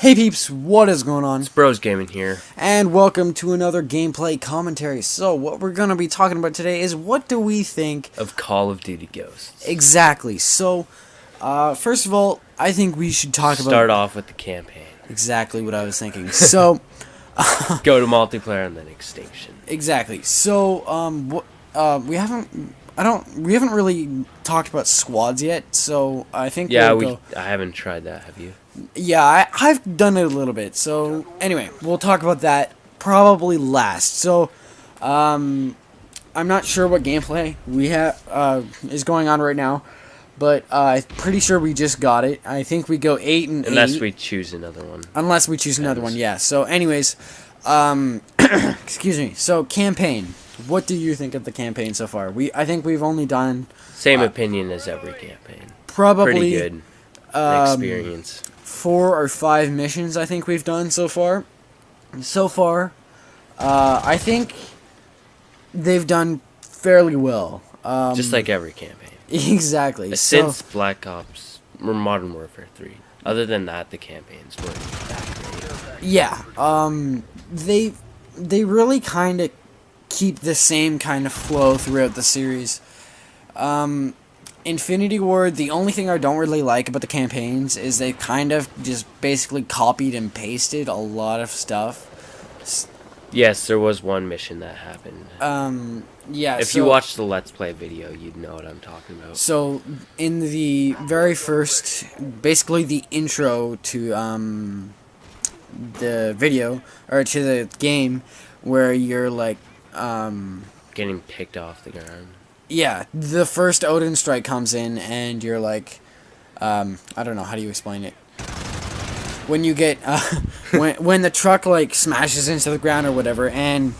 Hey peeps, what is going on? It's Bros Gaming here. And welcome to another gameplay commentary. So what we're going to be talking about today is what do we think of Call of Duty Ghosts. Exactly. So, first of all, I think we should Start off with the campaign. Exactly what I was thinking. So, go to multiplayer and then extinction. Exactly. So, we haven't really talked about squads yet, so I think I haven't tried that, have you? Yeah, I've done it a little bit. So, anyway, we'll talk about that probably last. So, I'm not sure what gameplay we have is going on right now, but I'm pretty sure we just got it. I think we go 8 and 8. Unless we choose another one. Unless we choose another one, yeah. So, anyways, excuse me. So, campaign. What do you think of the campaign so far? I think we've only done... Same opinion as every campaign. Probably... Pretty good experience. 4 or 5 missions I think we've done so far. I think they've done fairly well. Just like every campaign. Exactly. Since Black Ops or Modern Warfare 3. Other than that, the campaigns weren't that great. Yeah. They really kind of keep the same kind of flow throughout the series. Infinity Ward, the only thing I don't really like about the campaigns is they kind of just basically copied and pasted a lot of stuff. Yes, there was one mission that happened. Yeah. If you watch the Let's Play video, you'd know what I'm talking about. So, in the very first, basically the intro to the video, or to the game, where you're like, getting picked off the ground. Yeah, the first Odin strike comes in, and you're like, I don't know, how do you explain it? When you get, when the truck, like, smashes into the ground or whatever, and,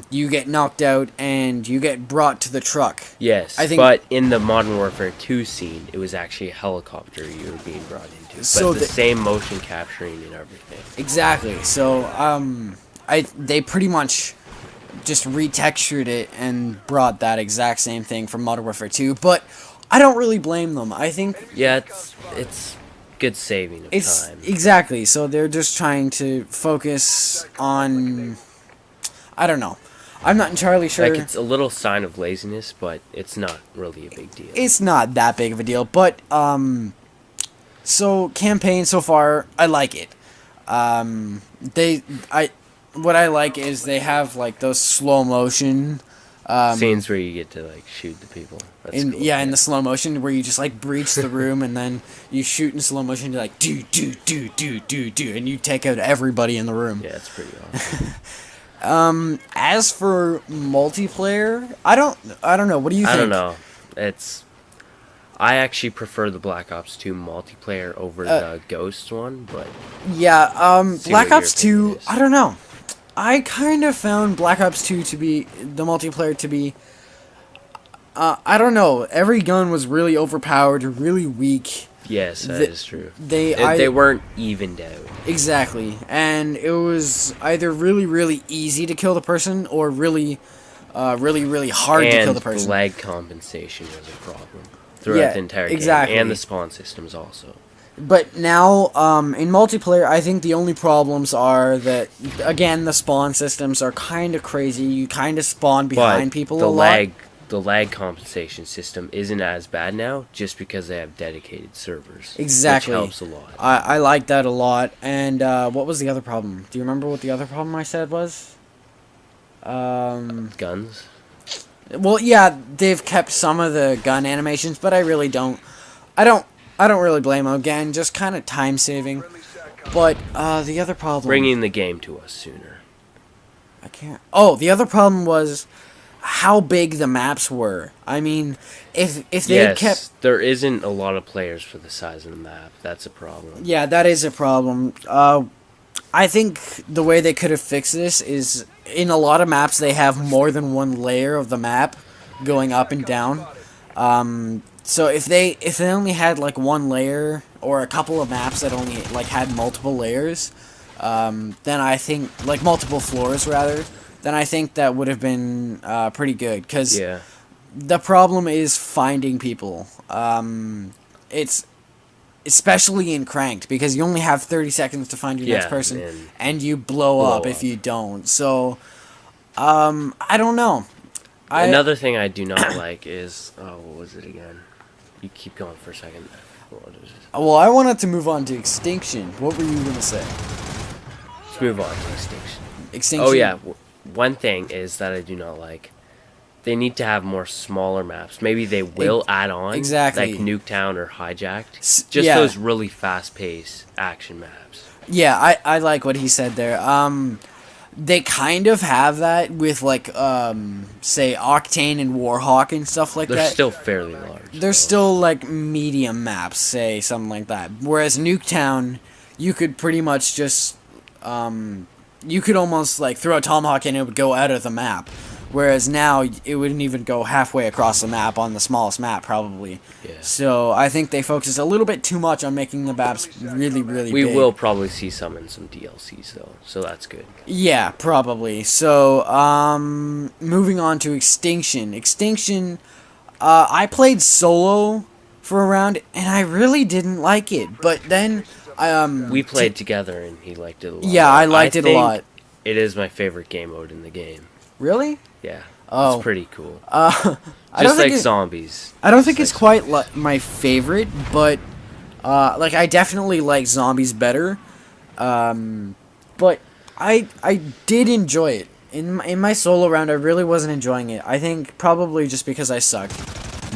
you get knocked out, and you get brought to the truck. Yes, but in the Modern Warfare 2 scene, it was actually a helicopter you were being brought into. So but the same motion capturing and everything. Exactly, so, they pretty much just retextured it and brought that exact same thing from Modern Warfare 2, but I don't really blame them. I think... Yeah, it's good saving of time. Exactly, so they're just trying to focus on... I don't know. I'm not entirely sure. Like, it's a little sign of laziness, but it's not really a big deal. It's not that big of a deal, but, so, campaign so far, I like it. What I like is they have, like, those slow motion... scenes where you get to, like, shoot the people. That's cool. Yeah, in the slow motion, where you just, like, breach the room, and then you shoot in slow motion, you're like, do, and you take out everybody in the room. Yeah, it's pretty awesome. As for multiplayer, I don't know, what do you think? I don't know. I actually prefer the Black Ops 2 multiplayer over the Ghost one, but... Yeah, Black Ops 2, I don't know. I kind of found Black Ops 2 to be, the multiplayer to be, I don't know, every gun was really overpowered, really weak. Yes, that is true. They weren't evened out. Exactly, and it was either really, really easy to kill the person, or really, really hard to kill the person. And lag compensation was a problem throughout the entire game, and the spawn systems also. But now, in multiplayer, I think the only problems are that, again, the spawn systems are kind of crazy. You kind of spawn behind people a lot. The lag compensation system isn't as bad now, just because they have dedicated servers. Exactly. Which helps a lot. I like that a lot. And what was the other problem? Do you remember what the other problem I said was? Guns? Well, yeah, they've kept some of the gun animations, but I really don't. I don't really blame them. Again, just kind of time saving. But the other problem... Bringing the game to us sooner. I can't... Oh, the other problem was how big the maps were. I mean, if they kept... there isn't a lot of players for the size of the map. That's a problem. Yeah, that is a problem. I think the way they could have fixed this is, in a lot of maps, they have more than one layer of the map going up and down. So if they only had, like, one layer, or a couple of maps that only, like, had multiple layers, then I think, like, multiple floors, rather, then I think that would have been pretty good, because the problem is finding people. It's especially in cranked, because you only have 30 seconds to find your next Yeah, person, and and you blow up if you don't. So, I don't know. Another thing I do not like is what was it again? You keep going for a second. What is it? Well, I wanted to move on to Extinction. What were you gonna say? Let's move on to Extinction. Extinction. Oh yeah, one thing is that I do not like. They need to have more smaller maps. Maybe they will add on exactly. like Nuketown or Hijacked. Just yeah. those really fast-paced action maps. Yeah, I like what he said there. They kind of have that with like say Octane and Warhawk and stuff like They're that. still fairly large. They're still like medium maps, say something like that. Whereas Nuketown, you could pretty much just you could almost like throw a tomahawk and it would go out of the map. Whereas now it wouldn't even go halfway across the map on the smallest map probably. Yeah. So I think they focus a little bit too much on making the maps really big. We will probably see some in some DLCs though, so that's good. Yeah, probably. So moving on to Extinction. Extinction, I played solo for a round and I really didn't like it. But then we played together and he liked it a lot. Yeah, I liked it a lot. It is my favorite game mode in the game. Really? Yeah. Oh. It's pretty cool. I Just like zombies. I don't think it's quite my favorite, but like I definitely like zombies better. But I did enjoy it. In my solo round I really wasn't enjoying it. I think probably just because I sucked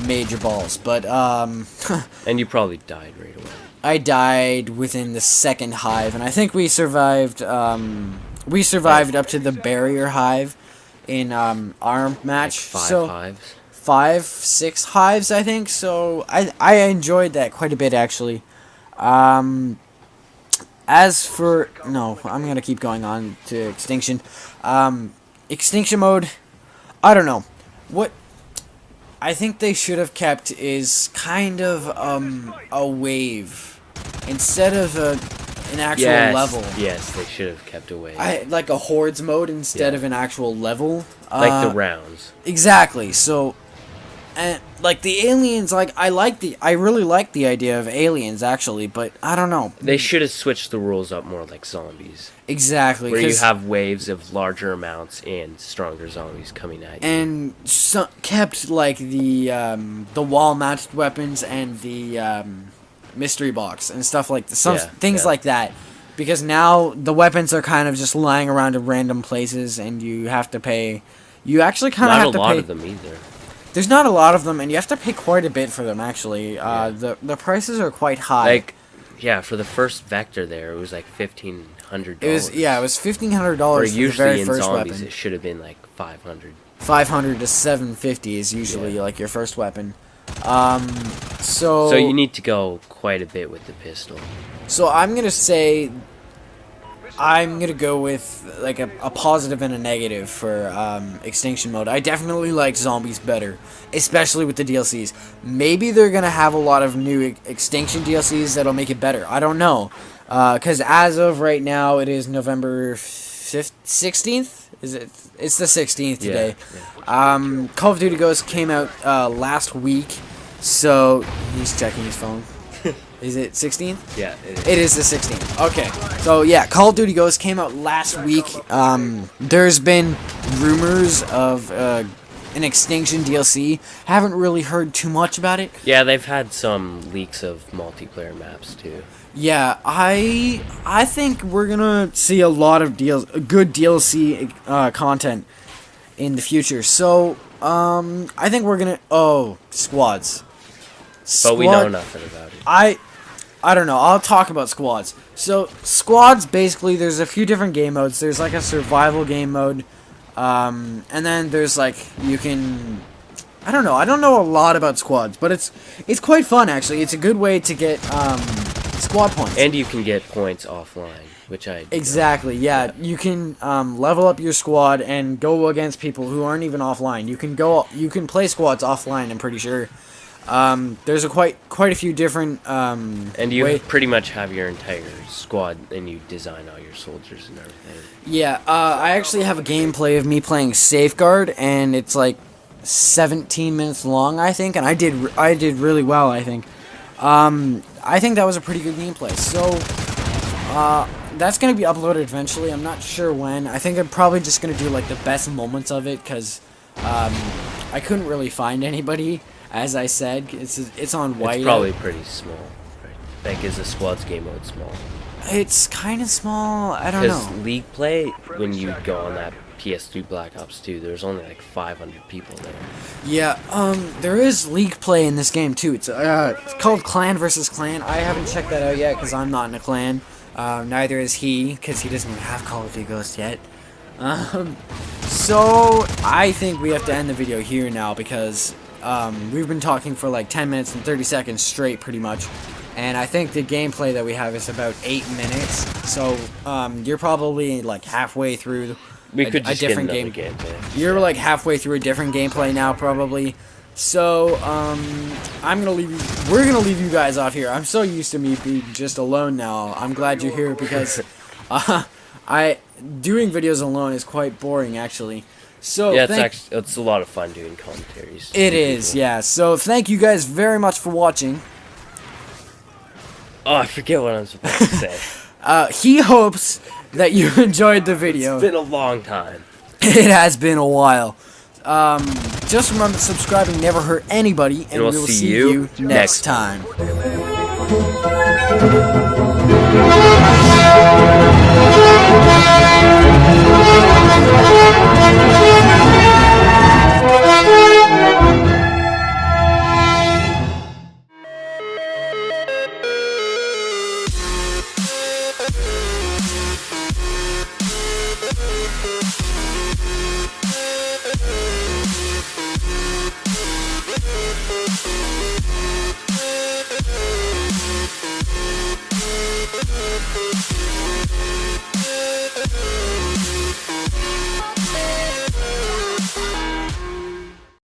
major balls, but and you probably died right away. I died within the second hive, and I think we survived up to the barrier hive in our match. Like 5 hives? 5, 6 hives, I think. So I enjoyed that quite a bit, actually. As for... No, I'm going to keep going on to Extinction. Extinction mode, I don't know. What I think they should have kept is kind of a wave instead of an actual level. Yes, they should have kept a wave. Like a hordes mode instead of an actual level. Like the rounds. Exactly. So, and like the aliens, like I really like the idea of aliens actually, but I don't know. They should have switched the rules up more like zombies. Exactly. Where you have waves of larger amounts and stronger zombies coming at you. And kept like the wall-mounted weapons and the mystery box and stuff like things like that. Because now the weapons are kind of just lying around in random places, and you have to pay. You actually kind of have to pay. Not a lot of them either. There's not a lot of them, and you have to pay quite a bit for them. Actually, the prices are quite high. Like, yeah, for the first vector there, it was like $1,500. It was $1,500 for the very first zombies, weapon. It should have been like $500. 500 to 750 is usually like your first weapon. So you need to go quite a bit with the pistol. So I'm gonna go with like a positive and a negative for Extinction mode. I definitely like zombies better, especially with the DLCs. Maybe they're gonna have a lot of new Extinction DLCs that'll make it better. I don't know, because as of right now, it is November 16th. Is it? It's the 16th today. Yeah. Call of Duty Ghosts came out last week, so he's checking his phone. Is it 16th? Yeah, it is the 16th. Okay. So, yeah, Call of Duty Ghosts came out last week. There's been rumors of an Extinction DLC. Haven't really heard too much about it. Yeah, they've had some leaks of multiplayer maps, too. Yeah, I think we're going to see a lot of good DLC content in the future. So, I think we're going to... Oh, squads. But we know nothing about it. I don't know. I'll talk about squads. So, squads, basically, there's a few different game modes. There's, like, a survival game mode. And then there's, like, you can... I don't know. I don't know a lot about squads, but it's quite fun, actually. It's a good way to get squad points. And you can get points offline, which I... Exactly, yeah. You can level up your squad and go against people who aren't even offline. You can play squads offline, I'm pretty sure. There's quite a few different and you pretty much have your entire squad and you design all your soldiers and everything. Yeah, I actually have a gameplay of me playing Safeguard, and it's like 17 minutes long, I think, and I did really well, I think. I think that was a pretty good gameplay. So, that's going to be uploaded eventually. I'm not sure when. I think I'm probably just going to do, like, the best moments of it, because, I couldn't really find anybody, as I said. It's on white. It's probably pretty small. Right? Like, is the squad's game mode small? It's kind of small. I don't know. Because League Play, when you go on that PS3 Black Ops 2, there's only like 500 people there. Yeah, there is League play in this game too. It's called Clan versus Clan. I haven't checked that out yet because I'm not in a clan. Neither is he, because he doesn't even have Call of Duty Ghost yet. So I think we have to end the video here now because we've been talking for like 10 minutes and 30 seconds straight, pretty much. And I think the gameplay that we have is about 8 minutes. So you're probably like halfway through. We could just a different get another gameplay. You're like halfway through a different gameplay now, probably. So, I'm gonna leave you. We're gonna leave you guys off here. I'm so used to me being just alone now. I'm glad you're here because, doing videos alone is quite boring, actually. So yeah, it's a lot of fun doing commentaries. It is, yeah. So thank you guys very much for watching. Oh, I forget what I'm supposed to say. He hopes that you enjoyed the video. It's been a long time. It has been a while. Just remember, subscribing never hurt anybody, and we'll we will see see you you next time.